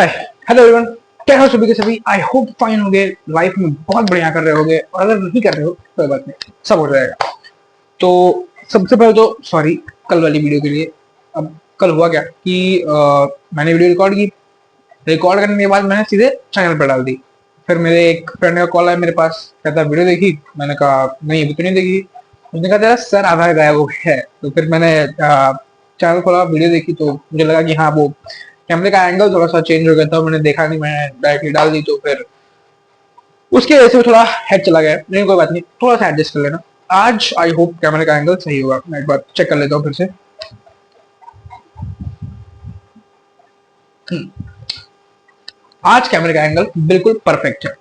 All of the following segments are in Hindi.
हाय हेलो एवरीवन, क्या हो सभी के सभी। आई होप फाइन होगे, लाइफ में बहुत बढ़िया कर रहे होगे, और अगर नहीं कर रहे हो कोई बात नहीं, सब हो जाएगा। तो सबसे पहले तो सॉरी कल वाली वीडियो के लिए। अब कल हुआ क्या कि मैंने वीडियो रिकॉर्ड की। रिकॉर्ड करने के बाद मैंने सीधे चैनल पर डाल दी। फिर मेरे एक फ्रेंड का कॉल आया मेरे पास, कहता वीडियो देखी। मैंने कहा नहीं, अभी तो नहीं देखी। उसने कहा तेरा सर आधा गायब हो गया है। तो फिर मैंने चैनल खोला, वीडियो देखी, तो मुझे लगा कि हाँ, वो कैमरे का एंगल थोड़ा सा चेंज हो गया था। मैंने देखा नहीं, मैंने डायरेक्टली डाल दी। तो फिर उसकी वजह से थोड़ा हेड चला गया, लेकिन कोई बात नहीं, थोड़ा सा एडजस्ट कर लेना। आज आई होप कैमरे का एंगल सही होगा। मैं एक बार चेक कर लेता हूँ फिर से। आज कैमरे का एंगल बिल्कुल परफेक्ट है।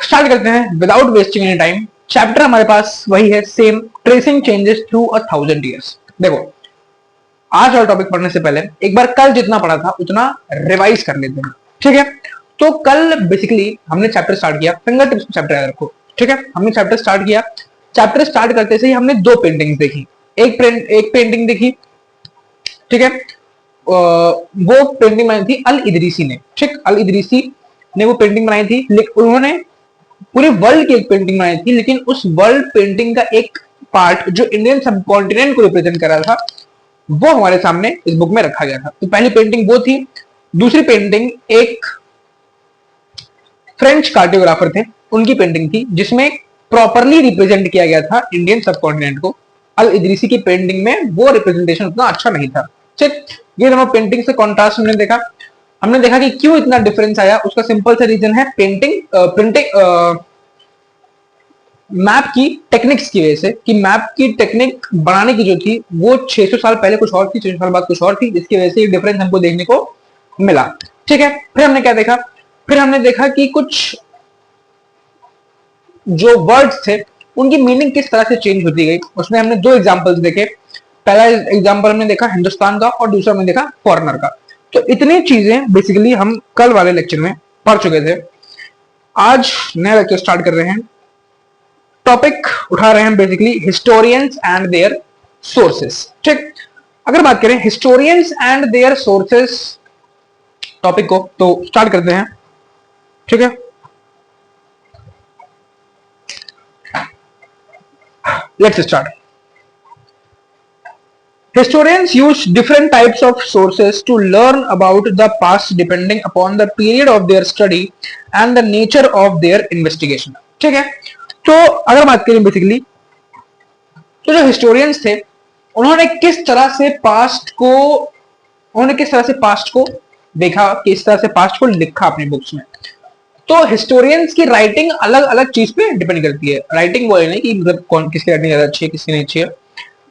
स्टार्ट करते हैं without wasting any time. Chapter हमारे पास वही है, same, tracing changes through 1000 years। देखो, आज वाला टॉपिक पढ़ने से पहले एक बार कल जितना पढ़ा था उतना रिवाइज कर लेते हैं, ठीक है। तो कल बेसिकली हमने चैप्टर स्टार्ट किया, फिंगर टिप्स चैप्टर याद रखो, ठीक है। हमने चैप्टर स्टार्ट किया। चैप्टर स्टार्ट करते से ही हमने दो पेंटिंग्स देखी। एक पेंटिंग देखी, ठीक है। वो पेंटिंग बनाई थी अल इदरीसी ने, ठीक। अल इदरीसी ने वो पेंटिंग बनाई थी। उन्होंने पूरे वर्ल्ड की एक पेंटिंग बनाई थी, लेकिन उस वर्ल्ड पेंटिंग का एक पार्ट जो इंडियन सब कॉन्टिनेंट को रिप्रेजेंट कर रहा था, वो हमारे सामने इस बुक में रखा गया था। तो पहली पेंटिंग वो थी। दूसरी पेंटिंग एक फ्रेंच कार्टोग्राफर थे, उनकी पेंटिंग थी, जिसमें प्रॉपरली रिप्रेजेंट किया गया था इंडियन सब कॉन्टिनेंट को। अल इदरीसी की पेंटिंग में वो रिप्रेजेंटेशन उतना अच्छा नहीं था, ठीक। ये दोनों पेंटिंग से कॉन्ट्रास्ट हमने देखा। हमने देखा कि क्यों इतना डिफरेंस आया। उसका सिंपल सा रीजन है पेंटिंग प्रिंटिंग मैप की टेक्निक्स की वजह से, कि मैप की टेक्निक बनाने की जो थी वो 600 साल पहले कुछ और थी, 600 साल बाद कुछ और थी, जिसकी वजह से ये डिफरेंस हमको देखने को मिला, ठीक है। फिर हमने क्या देखा? फिर हमने देखा कि कुछ जो वर्ड्स थे उनकी मीनिंग किस तरह से चेंज होती गई। उसमें हमने दो एग्जांपल्स देखे। पहला एग्जांपल हमने देखा हिंदुस्तान का, और दूसरा हमने देखा फॉरेनर का। तो इतनी चीजें बेसिकली हम कल वाले लेक्चर में पढ़ चुके थे। आज नया लेक्चर स्टार्ट कर रहे हैं। टॉपिक उठा रहे हैं basically historians and their sources, ठीक। अगर बात करें historians and their sources topic को, तो स्टार्ट करते हैं, ठीक है। Let's start. Historians use different types of sources to learn about the past depending upon the period of their study and the nature of their investigation, ठीक है। तो अगर बात करें बेसिकली, तो जो हिस्टोरियंस थे उन्होंने किस तरह से पास्ट को देखा, किस तरह से पास्ट को लिखा अपनी बुक्स में। तो हिस्टोरियंस की राइटिंग अलग अलग चीज पे डिपेंड करती है। राइटिंग वो नहीं कि मतलब कौन किसकी राइटिंग ज्यादा अच्छी है, किसकी नहीं अच्छी है।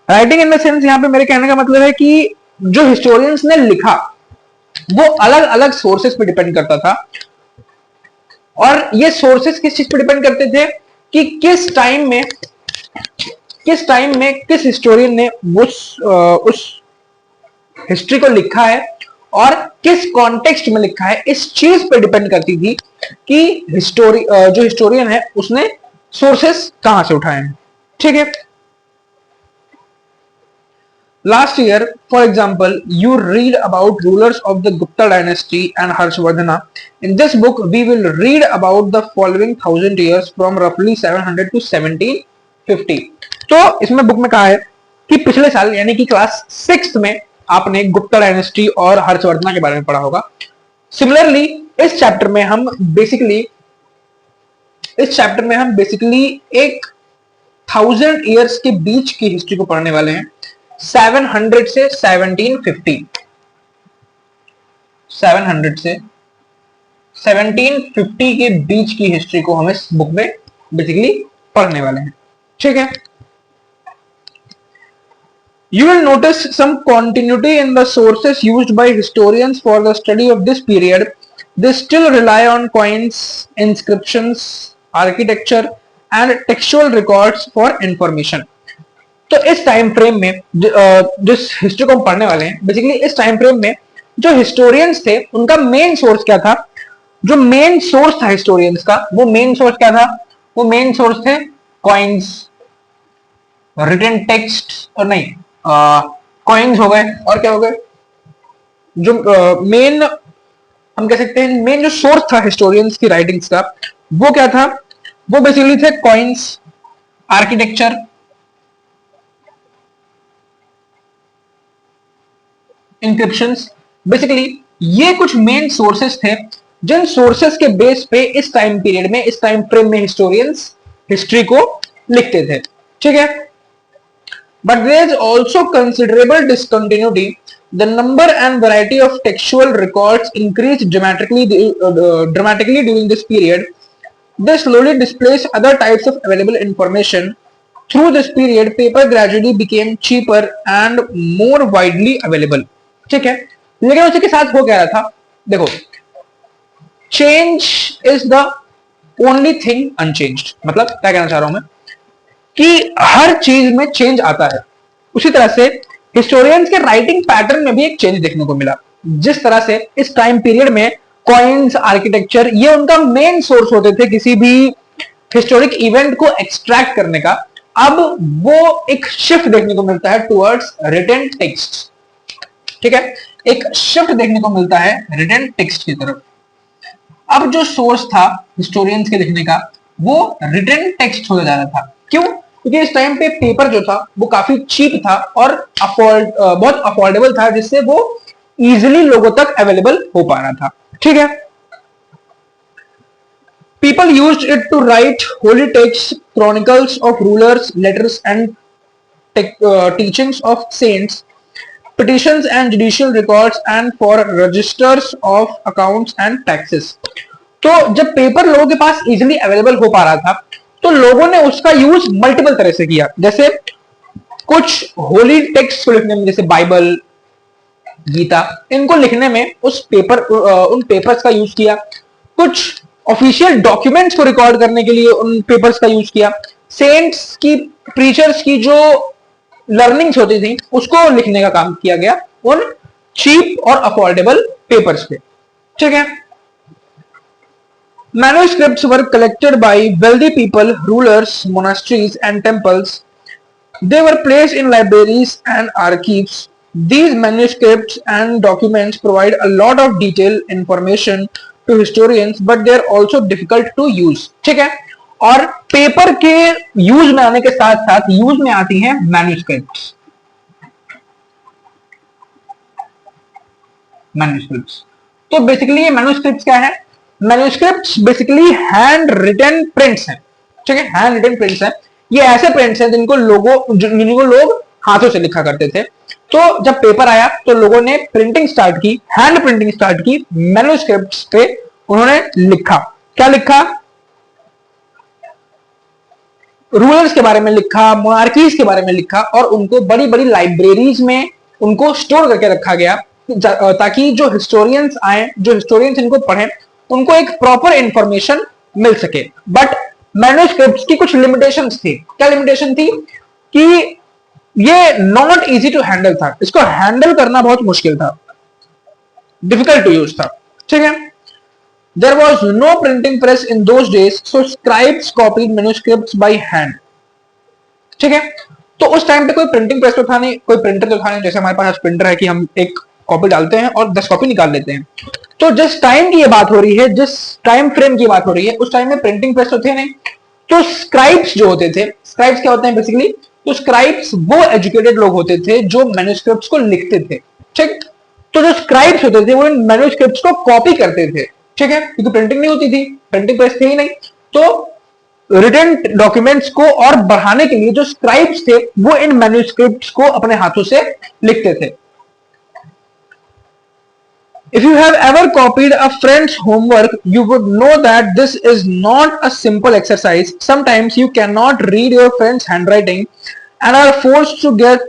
राइटिंग इन द सेंस यहाँ पे मेरे कहने का मतलब है कि जो हिस्टोरियंस ने लिखा वो अलग अलग सोर्सेस पे डिपेंड करता था। और ये सोर्सेस किस चीज पे डिपेंड करते थे कि किस टाइम में किस हिस्टोरियन ने उस हिस्ट्री को लिखा है और किस कॉन्टेक्स्ट में लिखा है। इस चीज पे डिपेंड करती थी कि जो हिस्टोरियन है उसने सोर्सेस कहां से उठाए हैं, ठीक है। Last year, for example, you read about rulers of the Gupta dynasty and Harshvardhana. In this book, we will read about the following 1000 years from roughly 700 to 1750. तो इसमें बुक में कहा है कि पिछले साल यानी कि क्लास 6th में आपने गुप्ता डायनेस्टी और हर्षवर्धना के बारे में पढ़ा होगा। सिमिलरली इस चैप्टर में हम बेसिकली एक 1000 years के बीच की हिस्ट्री को पढ़ने वाले हैं। 700 से 1750, 700 से 1750 के बीच की हिस्ट्री को हम इस बुक में बेसिकली पढ़ने वाले हैं, ठीक है। You will notice some continuity in the sources used by historians for the study of this period. They still rely on coins, inscriptions, architecture, and textual records for information. तो इस टाइम फ्रेम में जिस हिस्ट्री को हम पढ़ने वाले हैं, बेसिकली इस टाइम फ्रेम में जो हिस्टोरियंस थे उनका मेन सोर्स क्या था? जो मेन सोर्स था हिस्टोरियंस का, वो मेन सोर्स क्या था? वो मेन सोर्स थे कॉइन्स, रिटन टेक्स्ट, और नहीं कॉइन्स हो गए, और क्या हो गए? जो मेन हम कह सकते हैं मेन जो सोर्स था हिस्टोरियंस की राइटिंग्स का, वो क्या था? वो बेसिकली थे कॉइन्स, आर्किटेक्चर, इंक्रिप्शंस। बेसिकली ये कुछ मेन सोर्सेस थे जिन सोर्सेस के बेस पे इस टाइम पीरियड में, इस टाइम फ्रेम में हिस्टोरियंस हिस्ट्री को लिखते थे। ठीक है, but there is also considerable discontinuity. The number and variety of textual records increased dramatically during this period. They slowly displaced other types of available information. Through this period, paper gradually became cheaper and more widely available. ठीक है, लेकिन उसी के साथ हो क्या रहा था? देखो, change is the only thing unchanged. मतलब क्या कहना चाह रहा हूं मैं कि हर चीज में चेंज आता है। उसी तरह से हिस्टोरियंस के राइटिंग पैटर्न में भी एक चेंज देखने को मिला। जिस तरह से इस टाइम पीरियड में कॉइन्स, आर्किटेक्चर, ये उनका मेन सोर्स होते थे किसी भी हिस्टोरिक इवेंट को एक्सट्रैक्ट करने का, अब वो एक शिफ्ट देखने को मिलता है टुवर्ड्स रिटन टेक्स्ट। ठीक है, एक शिफ्ट देखने को मिलता है रिटन टेक्स्ट की तरफ। अब जो सोर्स था हिस्टोरियंस के लिखने का, वो रिटन टेक्स्ट हो जा रहा था। क्यों? क्योंकि इस टाइम पे पेपर जो था वो काफी चीप था और बहुत अफोर्डेबल था, जिससे वो इजिली लोगों तक अवेलेबल हो पा रहा था। ठीक है, people used it to write holy texts, chronicles of rulers, letters and teachings of saints, petitions and judicial records, and for registers of accounts and taxes. तो जब पेपर लोगों के पास इजिली अवेलेबल हो पा रहा था, तो लोगों ने उसका यूज मल्टीपल तरह से किया। जैसे कुछ होली टेक्स्ट को लिखने में, जैसे बाइबल, गीता, इनको लिखने में उन पेपर्स का यूज किया। कुछ ऑफिशियल डॉक्यूमेंट्स को रिकॉर्ड करने के लिए उन पेपर्स का यूज किया। सेंट्स की, प्रीचर्स की जो लर्निंग्स होती थी, उसको लिखने का काम किया गया उन चीप और अफोर्डेबल पेपर्स पे। ठीक है, manuscripts were collected by wealthy people, rulers, monasteries and temples. They were placed in libraries and archives. These manuscripts and documents provide a lot of detailed information to historians, but they are also difficult to use. ठीक है, और पेपर के यूज में आने के साथ साथ यूज में आती हैं मैन्यूस्क्रिप्ट्स। तो बेसिकली ये मैन्यूस्क्रिप्ट्स क्या है? Manuscripts basically handwritten prints हैं। ठीक है, हैंड रिटन प्रिंट्स हैं। ये ऐसे प्रिंट्स हैं जिनको लोग हाथों से लिखा करते थे। तो जब पेपर आया तो लोगों ने प्रिंटिंग स्टार्ट की, हैंड प्रिंटिंग स्टार्ट की मैन्यूस्क्रिप्ट्स पे। उन्होंने लिखा, क्या लिखा? रूलर्स के बारे में लिखा, मोनार्कीज के बारे में लिखा, और उनको बड़ी बड़ी लाइब्रेरीज में उनको स्टोर करके रखा गया, ताकि जो हिस्टोरियंस आए, जो हिस्टोरियंस इनको पढ़े, उनको एक प्रॉपर इंफॉर्मेशन मिल सके। बट मैन्यूस्क्रिप्ट्स की कुछ लिमिटेशंस थी। क्या लिमिटेशन थी? कि ये नॉट इजी टू हैंडल था, इसको हैंडल करना बहुत मुश्किल था, डिफिकल्ट टू यूज था। ठीक है, there was no printing press in those days, so scribes copied manuscripts by hand. ठीक है, तो उस टाइम पे कोई प्रिंटिंग प्रेस तो था नहीं, कोई प्रिंटर तो था नहीं। जैसे हमारे पास प्रिंटर है कि हम एक कॉपी डालते हैं और 10 कॉपी निकाल लेते हैं। तो जिस टाइम की ये बात हो रही है, जिस टाइम फ्रेम की बात हो रही है, उस टाइम में प्रिंटिंग प्रेस तो थे नहीं। तो स्क्राइब्स जो होते थे, स्क्राइब्स क्या होते हैं बेसिकली? तो स्क्राइब्स वो एजुकेटेड लोग होते थे जो मैन्यूस्क्रिप्ट्स को लिखते थे। ठीक, तो जो स्क्राइब्स होते थे वो इन मैन्यूस्क्रिप्ट्स को कॉपी करते थे। ठीक है, क्योंकि प्रिंटिंग नहीं होती थी, प्रिंटिंग प्रेस थी ही नहीं। तो रिटन डॉक्यूमेंट्स को और बढ़ाने के लिए जो स्क्राइब्स थे वो इन मैन्यूस्क्रिप्ट्स को अपने हाथों से लिखते थे। If you have ever copied a friend's homework, you would know that this is not a simple exercise. Sometimes you cannot read your friend's handwriting and are forced to get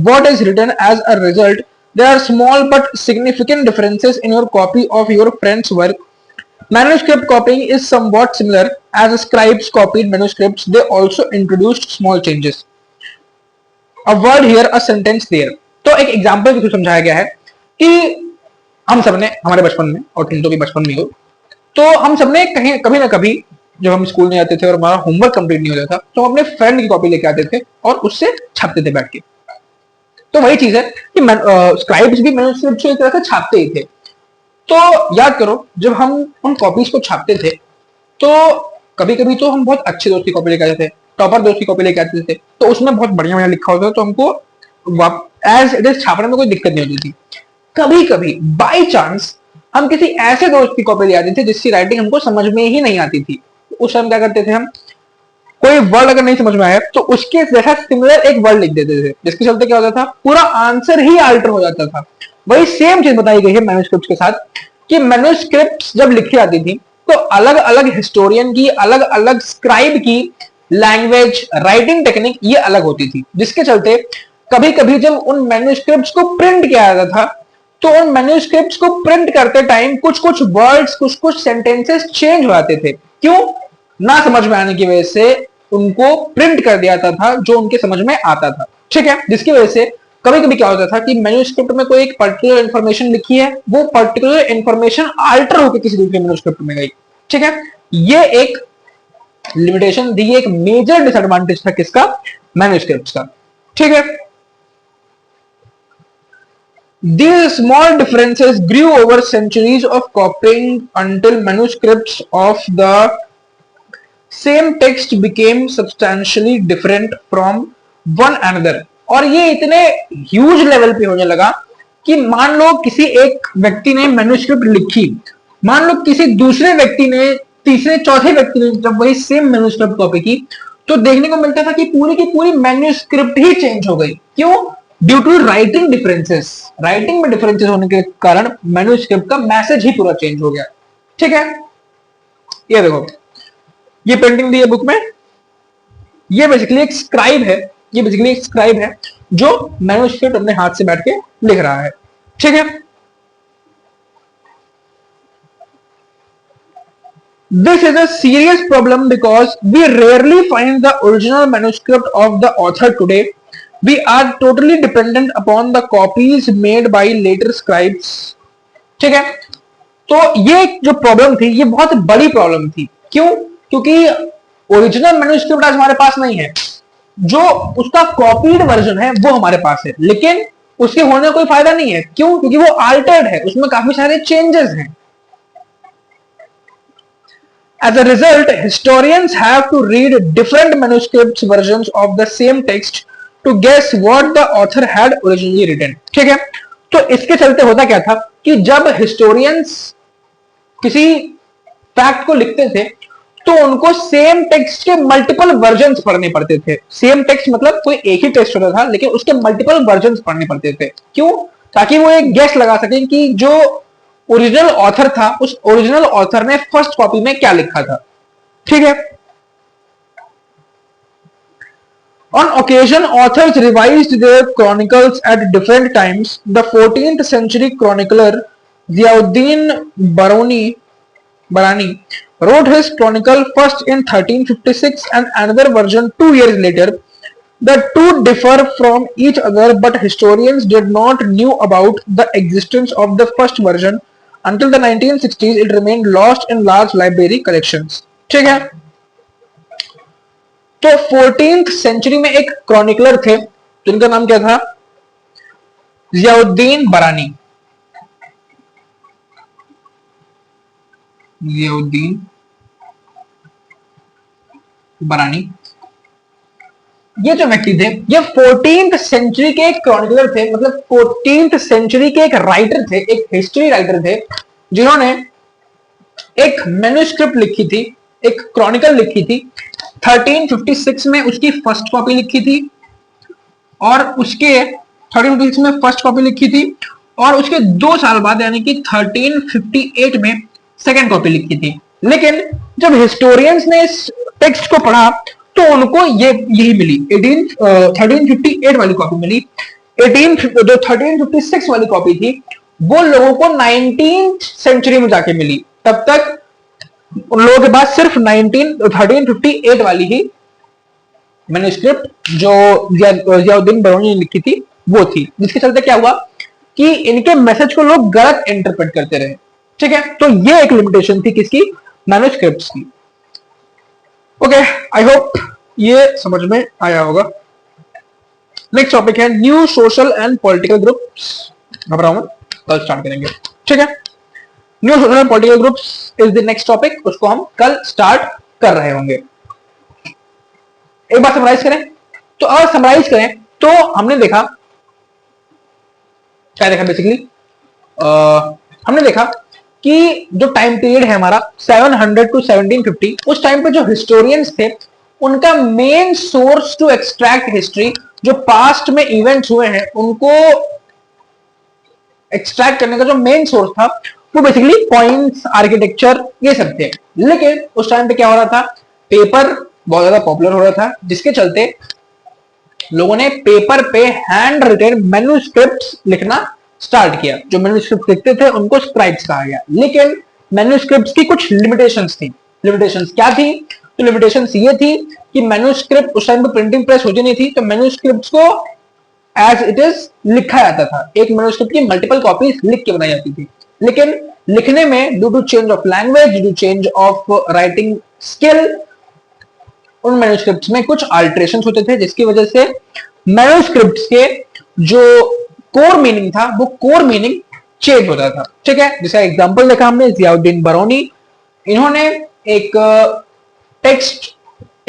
what is written as a result. There are small but significant differences in your copy of your friend's work. Manuscript copying is somewhat similar as scribes copied manuscripts. They also introduced small changes. A word here, a sentence there. तो एक एग्जाम्पल के थ्रू समझाया गया है कि हम सबने हमारे बचपन में, और तुम तो भी बचपन में हो, तो हम सबने कहीं कभी ना कभी जब हम स्कूल में जाते थे और हमारा होमवर्क कंप्लीट नहीं होता था, तो हम अपने फ्रेंड की कॉपी लेके आते थे और उससे छापते थे बैठ के। तो वही चीज है कि स्क्राइब्स भी मैन्यूस्क्रिप्ट्स को एक तरह से छापते ही थे। तो याद करो, जब हम उन कॉपीज को छापते थे तो कभी कभी तो हम बहुत अच्छे दोस्त की कॉपी लेके आते थे, टॉपर दोस्त की कॉपी लेके आते थे, तो उसमें बहुत बढ़िया बढ़िया लिखा होता था, तो हमको एज इट इज छापने में कोई दिक्कत नहीं होती थी। कभी कभी बाई चांस हम किसी ऐसे दोस्त की कॉपी ले आते थे जिसकी राइटिंग हमको समझ में ही नहीं आती थी, उस टाइम क्या करते थे हम, कोई वर्ड अगर नहीं समझ में आया तो उसके जैसा सिमिलर एक वर्ड लिख देते थे, जिसके चलते क्या होता था, पूरा आंसर ही अल्टर हो जाता था। वही सेम चीज बताई गई है मैन्युस्क्रिप्ट के साथ, कि मैन्युस्क्रिप्ट जब लिखी जाती थी तो अलग अलग हिस्टोरियन की, अलग अलग स्क्राइब की लैंग्वेज, राइटिंग टेक्निक ये अलग होती थी, जिसके चलते कभी कभी जब उन मैन्युस्क्रिप्ट को प्रिंट किया जाता था तो उन मैन्युस्क्रिप्ट को प्रिंट करते टाइम कुछ कुछ वर्ड्स, कुछ कुछ सेंटेंसेस चेंज हो जाते थे। क्यों? ना समझ में आने की वजह से उनको प्रिंट कर दिया जाता था जो उनके समझ में आता था। ठीक है, जिसकी वजह से कभी कभी क्या होता था कि मैन्युस्क्रिप्ट में कोई एक पर्टिकुलर इंफॉर्मेशन लिखी है, वो पर्टिकुलर इंफॉर्मेशन अल्टर होकर किसी दूसरे मैन्युस्क्रिप्ट में गई। ठीक है, ये एक लिमिटेशन थी, एक मेजर डिसएडवांटेज था किसका, मैन्युस्क्रिप्ट का। ठीक है, these small differences grew over centuries of copying until manuscripts of the same text became substantially different from one another। और ये इतने ह्यूज लेवल पे होने लगा कि मान लो किसी एक व्यक्ति ने मैन्युस्क्रिप्ट लिखी, मान लो किसी दूसरे व्यक्ति ने, तीसरे चौथे व्यक्ति ने जब वही सेम मैन्युस्क्रिप्ट कॉपी की, तो देखने को मिलता था कि पूरी की पूरी मैन्युस्क्रिप्ट ही चेंज हो गई। क्यों? Due to writing differences. Writing में डिफरेंसेस होने के कारण मैन्युस्क्रिप्ट का मैसेज ही पूरा चेंज हो गया। ठीक है, ये देखो, ये पेंटिंग दी है बुक में, ये बेसिकली एक स्क्राइब है, ये बेसिकली एक स्क्राइब है जो मैन्युस्क्रिप्ट अपने हाथ से बैठ के लिख रहा है। ठीक है, this is a serious problem because we rarely find the original manuscript of the author today। We are totally dependent upon the copies made by later scribes। ठीक है, तो ये जो प्रॉब्लम थी ये बहुत बड़ी प्रॉब्लम थी। क्यों? क्योंकि ओरिजिनल मैन्युस्क्रिप्ट आज हमारे पास नहीं है, जो उसका कॉपीड वर्जन है वो हमारे पास है, लेकिन उसके होने का कोई फायदा नहीं है। क्यों? क्योंकि वो अल्टर्ड है, उसमें काफी सारे चेंजेस हैं। As a result, historians have to read different manuscripts versions of the same text to guess what the author had originally written। ठीक है, तो इसके चलते होता क्या था कि जब हिस्टोरियंस किसी फैक्ट को लिखते थे तो उनको सेम टेक्स्ट के मल्टीपल वर्जन्स पढ़ने पड़ते थे। सेम टेक्स्ट मतलब कोई एक ही टेक्स्ट होता था, लेकिन उसके मल्टीपल वर्जन्स पढ़ने पड़ते थे। क्यों? ताकि वो एक गेस लगा सके कि जो ओरिजिनल ऑथर था, उस ओरिजिनल ऑथर ने फर्स्ट कॉपी में क्या लिखा था। ठीक है, on occasion authors revised their chronicles at different times। The 14th century chronicler Ziauddin Barani wrote his chronicle first in 1356 and another version 2 years later। The two differ from each other, but historians did not knew about the existence of the first version until the 1960s। It remained lost in large library collections। ठीक है, तो 14th सेंचुरी में एक क्रॉनिकलर थे जिनका नाम क्या था, जियाउद्दीन बरानी। जियाउद्दीन बरानी, ये जो व्यक्ति थे ये 14th सेंचुरी के एक क्रॉनिकलर थे, मतलब 14th सेंचुरी के एक राइटर थे, एक हिस्ट्री राइटर थे, जिन्होंने एक मैन्युस्क्रिप्ट लिखी थी, एक क्रॉनिकल लिखी थी। 1356 में उसकी फर्स्ट कॉपी लिखी थी और उसके 1356 में फर्स्ट कॉपी लिखी थी और उसके 2 साल बाद यानी कि 1358 में सेकेंड कॉपी लिखी थी। लेकिन जब हिस्टोरियंस ने इस टेक्स्ट को पढ़ा तो उनको यही मिली, 1358 वाली कॉपी मिली। जो 1356 वाली कॉपी थी वो लोगों को 19th सेंचुरी में जाके मिली। तब तक उन लोगों के पास सिर्फ 1358 वाली ही मैन्युस्क्रिप्ट जो जियाउद्दीन बरानी ने लिखी थी वो थी, जिसके चलते क्या हुआ कि इनके मैसेज को लोग गलत इंटरप्रेट करते रहे। ठीक है, तो ये एक लिमिटेशन थी किसकी, मैन्युस्क्रिप्ट्स की। ओके, आई होप ये समझ में आया होगा। नेक्स्ट टॉपिक है new social and political groups. घबराओ मत, कल स्टार्ट करेंगे। ठीक है, new social and political groups is the next topic, उसको हम कल स्टार्ट कर रहे होंगे। एक बार समराइज करें, तो अगर समराइज करें तो हमने देखा, क्या देखा बेसिकली, हमने देखा कि जो टाइम पीरियड है हमारा 700 टू 1750, उस टाइम पे जो हिस्टोरियंस थे उनका main source to extract history, जो पास्ट में इवेंट्स हुए हैं उनको एक्सट्रैक्ट करने का जो मेन सोर्स था वो बेसिकली कॉइन्स, आर्किटेक्चर, ये सब थे। लेकिन उस टाइम पे क्या हो रहा था, पेपर बहुत ज्यादा पॉपुलर हो रहा था, जिसके चलते लोगों ने पेपर पे हैंड रिटन मैन्युस्क्रिप्ट्स लिखना स्टार्ट किया। जो मैन्युस्क्रिप्ट लिखते थे उनको स्क्राइब्स कहा गया। लेकिन मैन्युस्क्रिप्ट्स की कुछ लिमिटेशंस थी। लिमिटेशंस क्या थी? तो लिमिटेशंस ये थी कि मैन्युस्क्रिप्ट, उस टाइम पे प्रिंटिंग प्रेस होती नहीं थी, तो मैन्युस्क्रिप्ट्स को एज इट इज लिखा जाता था। एक मैन्युस्क्रिप्ट की मल्टीपल कॉपीज लिख के बनाई जाती थी। लेकिन लिखने में due to change of language, due to change of writing skill, उन मैन्युस्क्रिप्ट्स में कुछ अल्टरेशंस होते थे, जिसकी वजह से मैन्युस्क्रिप्ट्स के जो कोर मीनिंग था वो कोर मीनिंग चेंज होता था। ठीक है, जिसका एग्जांपल देखा हमने जियाउद्दीन बरौनी, इन्होंने एक टेक्स्ट,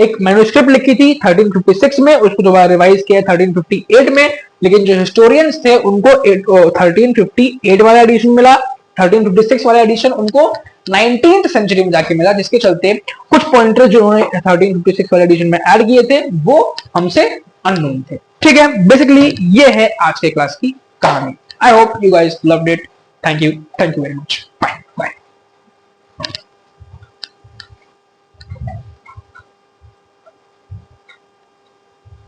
एक मैन्युस्क्रिप्ट लिखी थी 1356 में, उसको दोबारा रिवाइज किया 1358 में। लेकिन जो हिस्टोरियंस थे उनको 1358 वाला एडिशन मिला, 1356 वाला एडिशन उनको 19th सेंचुरी में जाके मिला, जिसके चलते कुछ पॉइंटर्स जो उन्होंने 1356 वाले एडिशन में ऐड किए थे वो हमसे अननोन थे। ठीक है, बेसिकली ये है आज के क्लास की कहानी। I hope you guys loved it. Thank you very much.